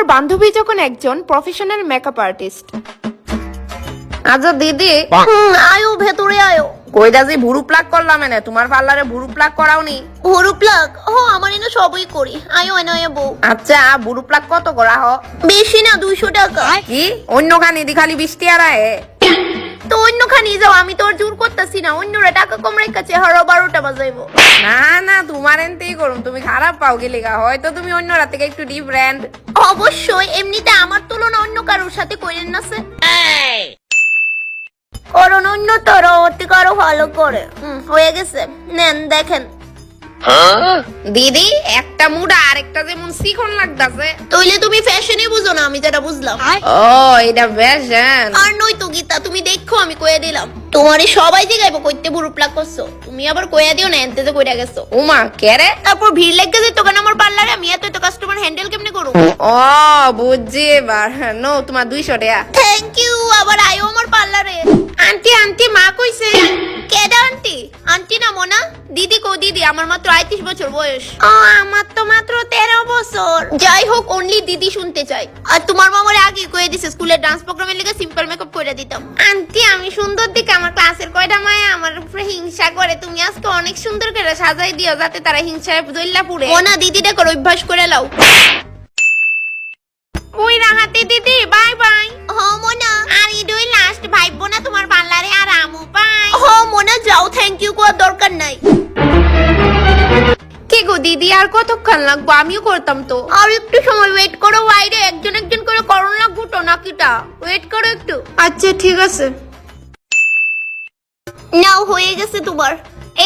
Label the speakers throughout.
Speaker 1: আমার বান্ধবী যখন একজন প্রফেশনাল মেকআপ আর্টিস্ট।
Speaker 2: আচ্ছা দিদি,
Speaker 3: আয়ো ভেতরে আয়ো।
Speaker 2: কইরা যে ভুরু প্লাক করলাম এনে, তোমার পার্লারে ভুরু প্লাক করাওনি?
Speaker 3: ভুরু প্লাক আমার এনে সবই করি। আয়ো এনে বউ।
Speaker 2: আচ্ছা ভুরু প্লাক কত করা হ?
Speaker 3: বেশি না, 200 টাকা।
Speaker 2: কি অন্য খানি দি খালি 20 টাকা রায়?
Speaker 3: তো অন্য খানি যাও, আমি তোর জোর করতেছি না। অন্যরা টাকা কম রেখেছে, হারো 12টা বাজাইবো।
Speaker 2: না না, তোমার এনতেই করুম। তুমি খারাপ পাও গেলিগা, হয়তো তুমি অন্য রাত থেকে একটু ডিফারেন্ট।
Speaker 3: অবশ্যই, এমনিতে আমার তুলনা অন্য কারোর সাথে কইলেন না সে। করুন অন্য তোর থেকে আরো ভালো করে। হয়ে গেছে, নেন দেখেন।
Speaker 2: দিদি একটা মুডা আর একটা যেমন শিখন লাগতাছে।
Speaker 3: তইলে তুমি ফ্যাশনে বুঝো না, আমি যেটা বুঝলাম।
Speaker 2: ও এটা ফ্যাশন।
Speaker 3: আর নই তো গীতা, তুমি দেখো আমি কইয়া দিলাম। তোমারে সবাই জিগাইবো কইতে বুড়ো প্লাক করছো, তুমি আবার কইয়া দিও না এনতে যে কইরা গেছো।
Speaker 2: ওমা কেরে?
Speaker 3: তারপর ভিড় লেগে যেত কেন আমার পার্লারে, আমি এত কাস্টমার হ্যান্ডেল কেমনে করব?
Speaker 2: ও বুঝছি এবার। নো তোমার 200 টাকা।
Speaker 3: Thank you. আবার আইও আমার পার্লারে।
Speaker 2: আন্টি আন্টি মা কইছে।
Speaker 3: কেডা আন্টি? আন্টি না মোনা। দিদি কো দিদি, আমার মাত্র 38 বছর বয়স।
Speaker 2: আমার তো মাত্র 13 বছর।
Speaker 3: যাই হোক, অনলি দিদি শুনতে চাই। আর তোমার মামারে আগে কয়ে দিছে স্কুলের ডান্স প্রোগ্রামের লেগে সিম্পল মেকআপ করে দিতাম।
Speaker 2: আন্টি আমি সুন্দর দিকে আমার ক্লাসের কয়টা মায়া আমার উপরে হিংসা করে। তুমি আজকে অনেক সুন্দর করে সাজাই দিও যাতে তারা হিংসায় জ্বললা পুড়ে।
Speaker 3: মোনা দিদিটা করে অভ্যাস করে লাও।
Speaker 2: ওই রাহাতে দিদি বাই বাই।
Speaker 3: হ মোনা।
Speaker 2: আর ইডুই লাস্ট ভাইবো না তোমার পার্লারে আর আমু পাই।
Speaker 3: হ মোনা যাও, থ্যাংক ইউ কোয়ার দরকার নাই।
Speaker 2: কে গো দিদি আর কতক্ষণ লাগবো? আমিও করতাম তো।
Speaker 3: আর একটু সময় ওয়েট করো, বাইরে একজন একজন করে করোনা লাগবো তো নাকিটা। ওয়েট করো একটু।
Speaker 2: আচ্ছা ঠিক আছে।
Speaker 3: নাও হয়ে গেছে তোমার।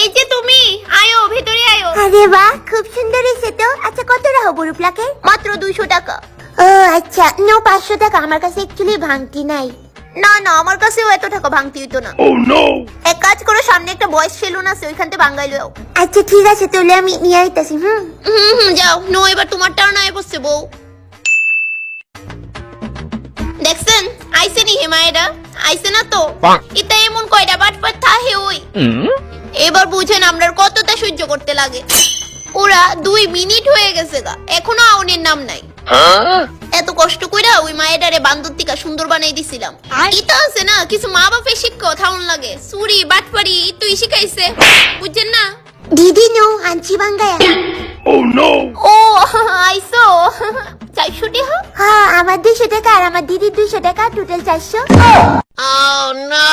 Speaker 3: এই যে তুমি, আয়ো ভিতরে আয়ো।
Speaker 4: আরে বাহ, খুব সুন্দর হয়েছে তো। আচ্ছা কত রাখো বুড়ো প্লাকে?
Speaker 3: মাত্র 200 টাকা।
Speaker 4: ও আচ্ছা, নো 500 টাকা। আমার কাছে অ্যাকচুয়ালি ভাঙতি নাই।
Speaker 3: না না, আমার কাছেও এত টাকা ভাঙতে হইতো না। এক কাজ করো, সামনে একটা বয়েজ সেলুন আছে, ওইখান থেকে ভাঙাই লও।
Speaker 4: আচ্ছা ঠিক আছে, তাহলে আমি নিয়ে আইতাছি।
Speaker 3: যাও। নো এবার তোমার টার্ন আয় বসছে বউ। দেখছেন আইসে নি হেমায়েরা? আইসে না তো? এটা এমন কয়টা বাটপাট থাহে ওই। এবার বুঝেন আমরার কতটা সহ্য করতে লাগে। ওরা 2 মিনিট হয়ে গেছে গা, এখনো আউনের নাম নাই। এত কষ্ট কইরা ওই মায়েরারে বান্দরটিকা সুন্দর বানাই দিছিলাম। এটা আছে না, কিছু মা বাপের শিক্ষা থাউন লাগে। চুরি বাটপারি তুই শিখাইছে, বুঝছেন না?
Speaker 4: দিদি নো আনছি বাঙ্গায়া।
Speaker 3: ও আইসো 400 টাকা।
Speaker 4: হ্যাঁ, আমার 200 টাকা আর আমার দিদির 200 টাকা, টোটাল 400।
Speaker 3: Oh no!